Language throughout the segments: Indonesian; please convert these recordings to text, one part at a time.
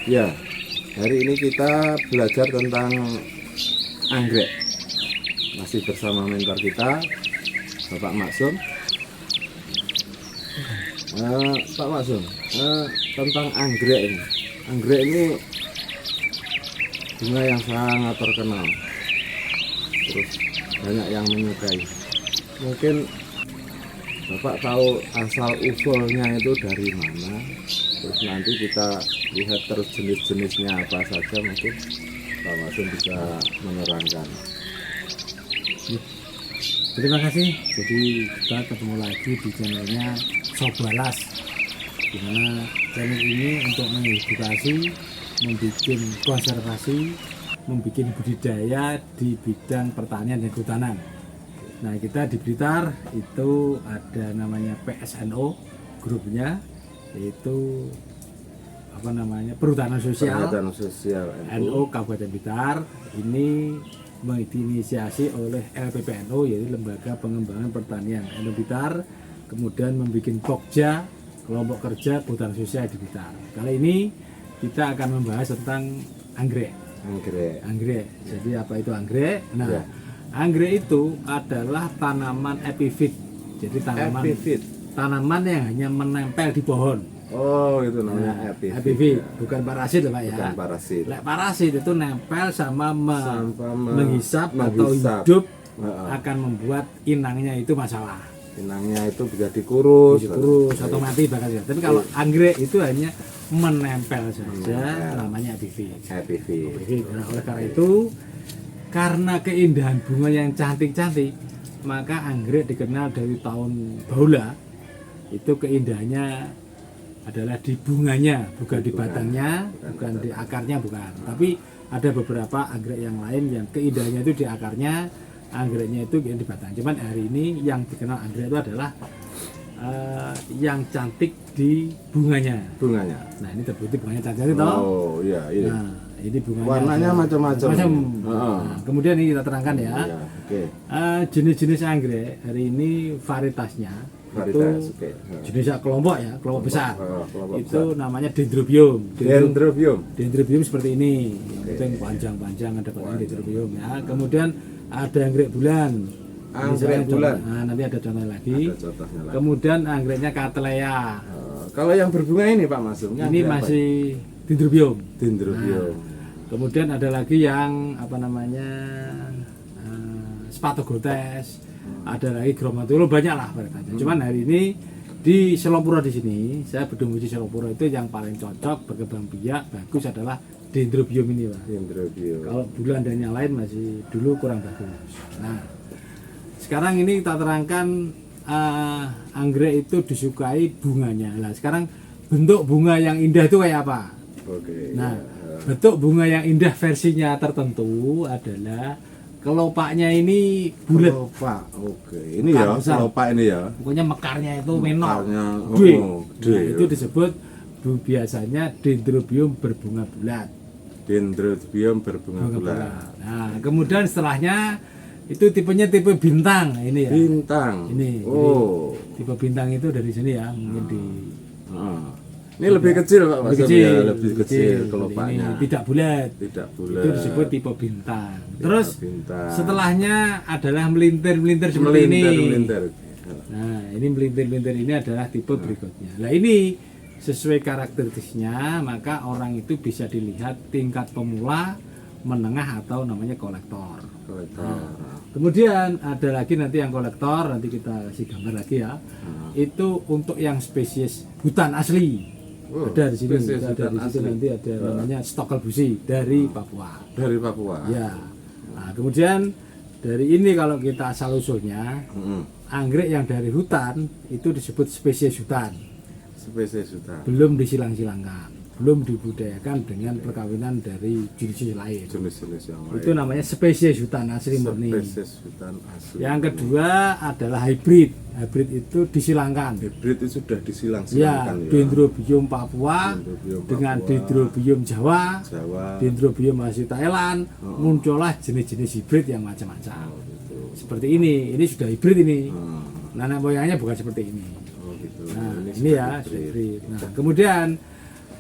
Ya, hari ini kita belajar tentang anggrek. Masih bersama mentor kita, Bapak Maksum. Pak Maksum, tentang anggrek ini. Anggrek ini bunga yang sangat terkenal. Terus banyak yang menyukai. Mungkin Bapak tahu asal usulnya itu dari mana? Terus nanti kita lihat terus jenis-jenisnya apa saja, mungkin Pak Maksum bisa menerangkan. Terima kasih. Jadi kita ketemu lagi di channelnya Sobalas, di mana channel ini untuk mengedukasi, membuat konservasi, membuat budidaya di bidang pertanian dan kehutanan. Nah, kita di Blitar itu ada namanya PSNO, grupnya yaitu Perhutanan Sosial, NU Kabupaten Blitar. Ini diinisiasi oleh LPPNO, yaitu Lembaga Pengembangan Pertanian NU Blitar, kemudian membuat Pokja, kelompok kerja Perhutanan Sosial di Blitar. Kali ini kita akan membahas tentang anggrek. Anggrek. Jadi apa itu anggrek? Nah, ya. Anggrek itu adalah tanaman epifit. Jadi tanaman yang hanya menempel di pohon. Oh, itu namanya epifit, bukan parasit loh Pak ya. Bukan parasit. Parasit itu nempel sama menghisap atau hidup, akan membuat inangnya itu masalah. Inangnya itu bisa dikurus atau mati bahkan ya. Tapi kalau anggrek itu hanya menempel saja, namanya epifit. Nah, oleh karena itu, karena keindahan bunga yang cantik-cantik, maka anggrek dikenal dari tahun bahula. Itu keindahannya adalah di bunganya, bukan di batangnya, bukan di akarnya, bukan. Tapi ada beberapa anggrek yang lain yang keindahannya itu di akarnya, anggreknya itu di batang. Cuman hari ini yang dikenal anggrek itu adalah yang cantik di bunganya. Nah, ini terbukti bunganya cantik toh. Oh iya. Nah, ini bunganya warnanya macam-macam. Nah, kemudian ini kita terangkan ya. Jenis-jenis anggrek hari ini varietasnya itu jenisnya kelompok ya, kelompok besar. Itu besar. Namanya dendrobium. Dendrobium seperti ini. Itu yang panjang-panjang, ada dendrobium ya. Kemudian ada anggrek bulan. Anggrek bulan. Nah, nanti ada contohnya lagi. Kemudian anggreknya Cattleya. Kalau yang berbunga ini Pak Maksum, ini masih dendrobium. Dendrobium. Kemudian ada lagi yang Spathogotes. Ada lagi Gromatulo, banyak lah varietasnya. Cuman hari ini di Selopuro di sini, saya berdomisili Selopuro, itu yang paling cocok berkembang biak bagus adalah dendrobium ini Pak. Kalau bulan dan yang lain masih dulu kurang bagus. Nah, sekarang ini kita terangkan anggrek itu disukai bunganya. Nah, sekarang bentuk bunga yang indah itu kayak apa? Nah, bentuk bunga yang indah versinya tertentu adalah kelopaknya ini bulat. Ini ya, kelopak ini ya. Pokoknya mekarnya itu menor. Nah, itu disebut biasanya dendrobium berbunga bulat. Nah, kemudian setelahnya itu tipenya tipe bintang ini ya. Ini. Tipe bintang itu dari sini ya, mungkin di ini lebih kecil Pak. Lebih kecil Ini kelopaknya. tidak bulat. Itu disebut tipe bintang. Terus setelahnya adalah melintir seperti ini. Nah, ini melintir ini adalah tipe berikutnya. Nah, ini sesuai karakteristiknya, maka orang itu bisa dilihat tingkat pemula, menengah atau namanya kolektor. Nah, kemudian ada lagi nanti yang kolektor, nanti kita kasih gambar lagi ya. Itu untuk yang spesies hutan asli. Ada di sini, nanti ada namanya Stokkelbusi dari Papua. Ya. Nah, kemudian dari ini kalau kita asal usulnya, anggrek yang dari hutan itu disebut spesies hutan. Belum disilang-silangkan, belum dibudidayakan dengan perkawinan dari jenis lain. Itu namanya spesies hutan asli murni. Yang kedua adalah hybrid. Hybrid itu disilangkan. Hybrid itu sudah disilang-silangkan ya. Dendrobium Papua dengan dendrobium Jawa, dendrobium asli Thailand, muncullah jenis-jenis hybrid yang macam-macam. Seperti ini sudah hybrid ini. Nenek moyangnya bukan seperti ini. Nah, ini ya hybrid. Nah, kemudian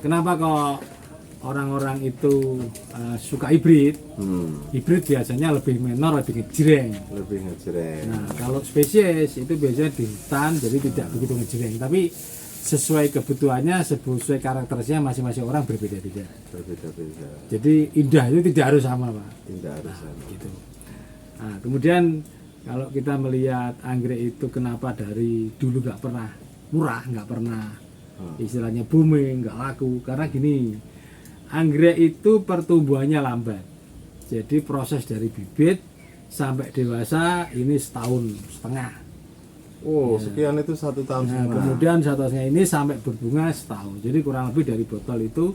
kenapa kok orang-orang itu suka hibrid, hibrid biasanya lebih menor, lebih ngejreng. Lebih ngejreng. Nah, kalau spesies itu biasanya di hutan, jadi tidak begitu ngejreng. Tapi sesuai kebutuhannya, sesuai karakternya masing-masing orang berbeda-beda. Berbeda-beda. Jadi indah itu tidak harus sama, Pak. Tidak harus sama. Gitu. Nah, kemudian kalau kita melihat anggrek itu kenapa dari dulu nggak pernah murah, nggak pernah istilahnya booming, nggak laku, karena gini, anggrek itu pertumbuhannya lambat. Jadi proses dari bibit sampai dewasa ini 1,5 tahun. Oh, sekian itu 1 tahun Nah, setengah. kemudian 1 tahun ini sampai berbunga setahun. Jadi kurang lebih dari botol itu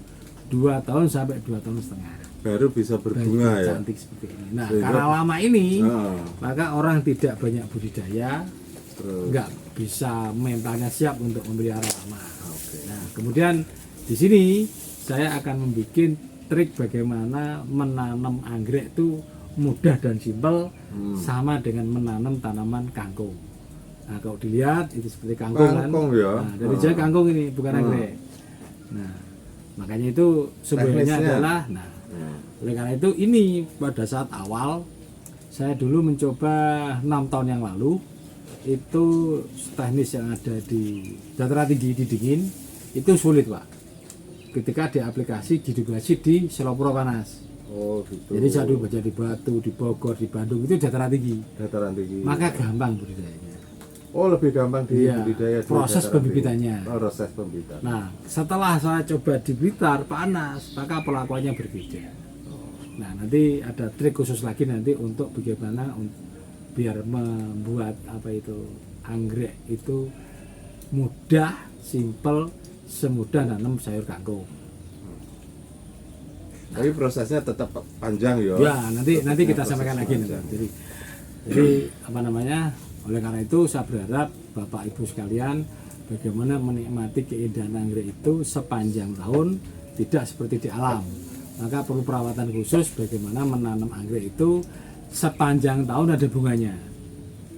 2 tahun sampai 2,5 tahun. Baru bisa berbunga ya. Cantik seperti ini. Nah, Sehingga- karena lama ini, Nah, maka orang tidak banyak budidaya, terus. nggak bisa mentalnya siap untuk memelihara lama. Oke. Nah, kemudian di sini saya akan membuat trik bagaimana menanam anggrek itu mudah dan simpel, sama dengan menanam tanaman kangkung. Nah, kalau dilihat itu seperti kangkung, Kangkung kan. ya. Nah, dari jauh kangkung ini bukan anggrek. Nah, makanya itu sebenarnya Teknisnya. adalah, oleh karena itu ini pada saat awal saya dulu mencoba 6 tahun yang lalu, itu teknis yang ada di dataran tinggi di dingin itu sulit, Pak. Ketika diaplikasi diduplikasi di Selopro panas. Oh, gitu. Jadi saya dulu baca di Batu, di Bogor, di Bandung itu dataran tinggi. Dataran tinggi. Maka gampang budidayanya. Oh, lebih gampang di Iya, budidaya di proses dataran pembibitannya. tinggi. Oh, proses pembibitan. Nah, setelah saya coba di Blitar panas, maka perlakuannya berbeda. Nah, nanti ada trik khusus lagi nanti untuk bagaimana biar membuat apa itu anggrek itu mudah, simpel, semudah nanam sayur kangkung. Tapi prosesnya tetap panjang ya. Ya, nanti kita Proses sampaikan lagi nanti. panjang. Jadi apa namanya? Oleh karena itu saya berharap Bapak Ibu sekalian bagaimana menikmati keindahan anggrek itu sepanjang tahun, tidak seperti di alam. Maka perlu perawatan khusus bagaimana menanam anggrek itu sepanjang tahun ada bunganya.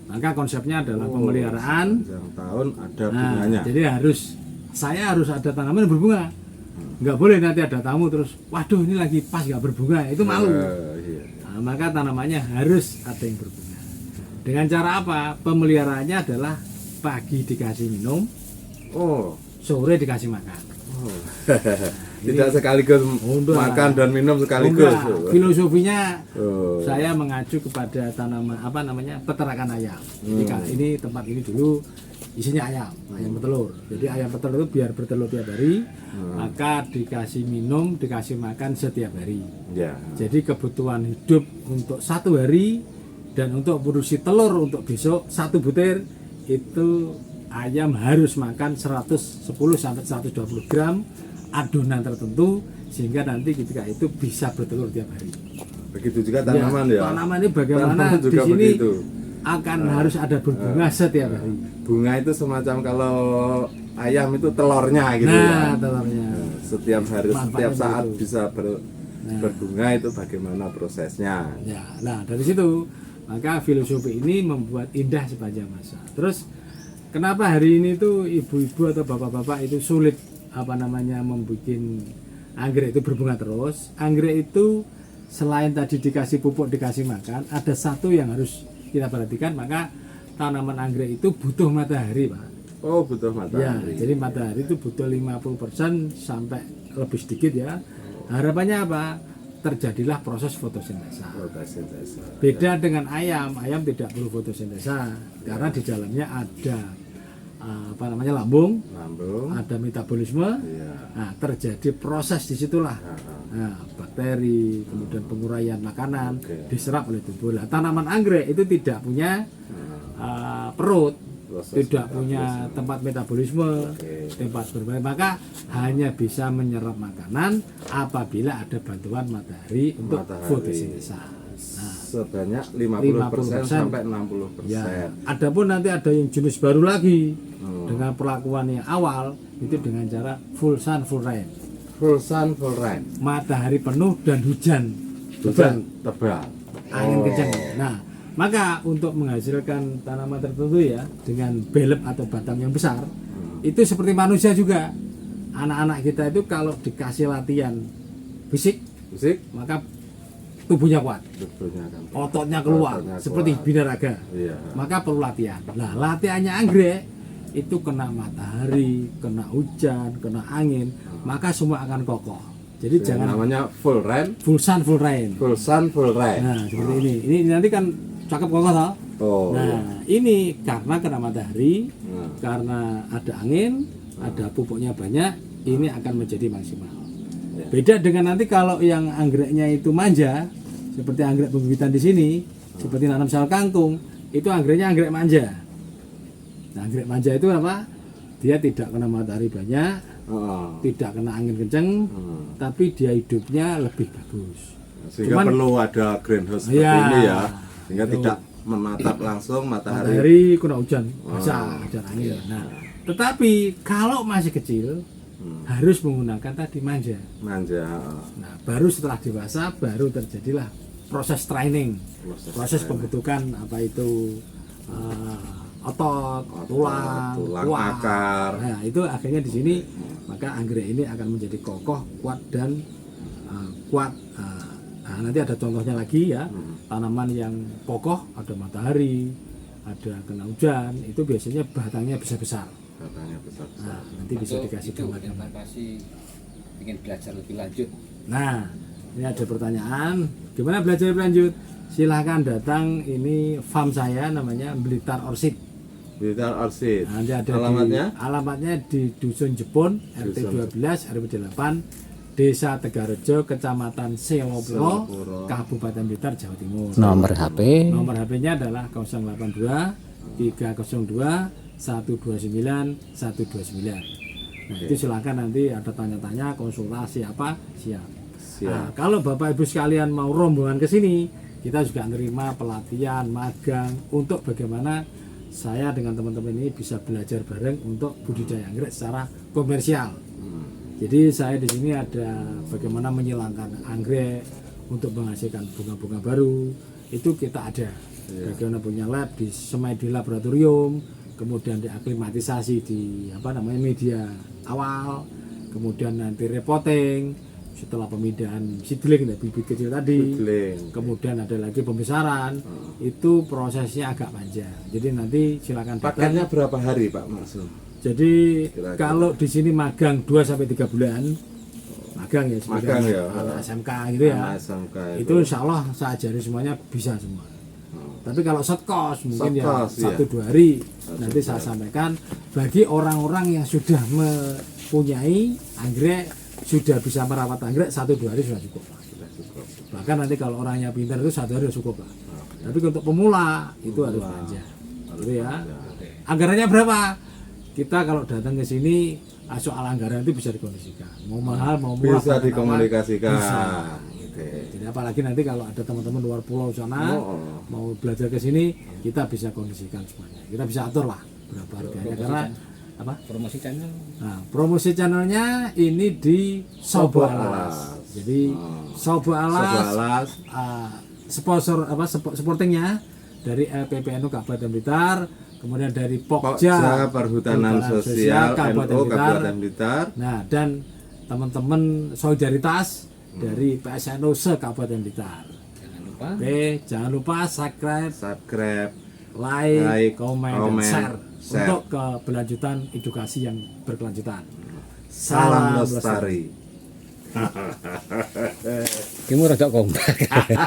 Maka konsepnya adalah pemeliharaan. Sepanjang tahun ada Nah, bunganya. jadi saya harus ada tanaman yang berbunga. Nggak boleh nanti ada tamu terus, waduh ini lagi pas nggak berbunga, itu malu. Iya. Nah, maka tanamannya harus ada yang berbunga. Dengan cara apa? Pemeliharaannya adalah pagi dikasih minum, Oh. sore dikasih makan. Oh. Tidak sekaligus Enggak. makan dan minum sekaligus. Enggak, filosofinya Oh. saya mengacu kepada tanaman apa namanya peternakan ayam. Jadi ini tempat ini dulu isinya ayam petelur. Jadi ayam petelur itu biar bertelur tiap hari, maka dikasih minum, dikasih makan setiap hari. Ya. Jadi kebutuhan hidup untuk 1 hari dan untuk produksi telur untuk besok 1 butir itu ayam harus makan 110 sampai 120 gram adonan tertentu sehingga nanti ketika itu bisa bertelur tiap hari. Begitu juga tanaman ya. Tanaman ini bagaimana Tanaman di juga sini begitu. akan harus ada berbunga setiap hari. Bunga itu semacam kalau ayam itu telurnya gitu ya. Nah, telurnya. Setiap hari, Manfaatnya setiap saat begitu. bisa berbunga itu bagaimana prosesnya. Ya, nah dari situ maka filosofi ini membuat indah sepanjang masa. Terus kenapa hari ini tuh ibu-ibu atau bapak-bapak itu sulit apa namanya membuat anggrek itu berbunga terus? Anggrek itu selain tadi dikasih pupuk, dikasih makan, ada satu yang harus kita perhatikan, maka tanaman anggrek itu butuh matahari, Pak. Oh, butuh Ya, matahari. jadi matahari itu butuh 50% sampai lebih sedikit ya. Harapannya apa? Terjadilah proses fotosintesa. Fotosintesa. Beda dengan ayam tidak perlu fotosintesa karena di dalamnya ada apa namanya lambung, Lambung. ada metabolisme. Iya. Nah, terjadi proses disitulah. Nah, bakteri, kemudian penguraian makanan Oke. diserap oleh tubuh. Nah, tanaman anggrek itu tidak punya perut, Proses tidak punya tempat metabolisme, Oke. tempat bermain, maka hanya bisa menyerap makanan apabila ada bantuan matahari untuk Matahari. fotosintesa. Sebanyak 50% 50% sampai 60%. Ya, adapun nanti ada yang jenis baru lagi dengan perlakuan yang awal itu dengan cara full sun full rain, Full sun, full rain. matahari penuh dan hujan Hujan tebal. angin Oh. kencang. Nah, maka untuk menghasilkan tanaman tertentu ya dengan belep atau batang yang besar itu seperti manusia juga. Anak-anak kita itu kalau dikasih latihan fisik, Fisik, maka tubuhnya kuat, sebetulnya kan. ototnya keluar, Ototnya seperti kuat. binaraga. Iya. Maka perlu latihan. Nah, latihannya anggrek itu kena matahari, kena hujan, kena angin, maka semua akan kokoh. Jadi Yang jangan namanya full rain, full sun, full rain. full sun, full rain. Nah, seperti ini. Ini nanti kan cakep kokoh toh. Oh. iya. Nah, ini karena kena matahari, Nah, karena ada angin, ada pupuknya banyak, ini akan menjadi maksimal. Ya. Beda dengan nanti kalau yang anggreknya itu manja, seperti anggrek pembibitan di sini, seperti nanam sel kangkung, itu anggreknya anggrek manja. Nah, anggrek manja itu apa? Dia tidak kena matahari banyak, oh. tidak kena angin kenceng, tapi dia hidupnya lebih bagus. Sehingga Cuman- perlu ada greenhouse seperti Iya. ini ya, sehingga Betul. tidak menatap langsung matahari. Matahari kena hujan, Oh. basah, hujan angin. Nah, tetapi kalau masih kecil harus menggunakan tadi manja. Manja. Nah, baru setelah dewasa baru terjadilah proses training, proses pembentukan apa itu otot, tulang, kuat. akar. Nah, itu akhirnya di sini maka anggrek ini akan menjadi kokoh, kuat dan kuat. Nah, nanti ada contohnya lagi ya, tanaman yang kokoh, ada matahari, ada kena hujan, itu biasanya batangnya besar-besar. Katanya besar. Nah, nanti bisa dikasih itu gambar. yang pasti ingin belajar lebih lanjut. Nah, ini ada pertanyaan, gimana belajar lebih lanjut? Silahkan datang, ini farm saya namanya Blitar Orchid. Blitar Orchid. Nah, nanti ada Alamatnya? alamatnya di Dusun Jepun, RT 12, RW 8, Desa Tegarejo, Kecamatan Selopuro, Selopuro. Kabupaten Blitar, Jawa Timur. Nomor HP Nomor HP-nya adalah 082 302 129 129. Nah, itu silakan nanti ada tanya-tanya, konsultasi apa, siap. Nah, kalau Bapak Ibu sekalian mau rombongan ke sini, kita juga menerima pelatihan, magang untuk bagaimana saya dengan teman-teman ini bisa belajar bareng untuk budidaya anggrek secara komersial. Jadi saya di sini ada bagaimana menyilangkan anggrek untuk menghasilkan bunga-bunga baru. Itu kita ada. Bagaimana punya lab di semai di laboratorium, kemudian diaklimatisasi di media awal, kemudian nanti repotting, setelah pemindahan seedling dari bibit kecil tadi, Seedling. kemudian ada lagi pembesaran. Itu prosesnya agak panjang. Jadi nanti silakan datang. Pakainya berapa hari Pak Maksum? Jadi Kira-kira. kalau di sini magang 2 sampai 3 bulan, magang ya sebagai Magang ya. anak SMK gitu ya. Anak SMK Itu insya Allah saya ajari semuanya bisa semua. Tapi kalau short course mungkin Short ya course, iya. 1-2 hari nanti saya sampaikan bagi orang-orang yang sudah mempunyai anggrek, sudah bisa merawat anggrek 1-2 hari sudah cukup. Sudah cukup. Bahkan nanti kalau orangnya pintar itu 1 hari sudah cukup lah. Tapi untuk pemula itu harus belanja. Gitu ya. Anggarannya berapa? Kita kalau datang ke sini soal anggaran itu bisa dikondisikan. Mau mahal mau murah Bisa pakai apa, dikomunikasikan. bisa. Oke. Jadi apalagi nanti kalau ada teman-teman luar pulau sana Oh. mau belajar ke sini, kita bisa kondisikan semuanya. Kita bisa atur lah berapa harganya karena apa? promosi channel Nah, promosi channelnya ini di Sobo Alas. Jadi Sobo Sobo Alas, Alas. sponsor supportingnya dari LPPNU Kabupaten Blitar, kemudian dari Pokja Pokja Perhutanan Sosial NU Kabupaten Blitar. Nah, dan teman-teman solidaritas dari PSNU se Kabupaten Blitar. jangan lupa Oke, jangan lupa subscribe, Subscribe. like, komen, dan komen, share share. untuk keberlanjutan edukasi yang berkelanjutan. Salam lestari. kamu rada kompak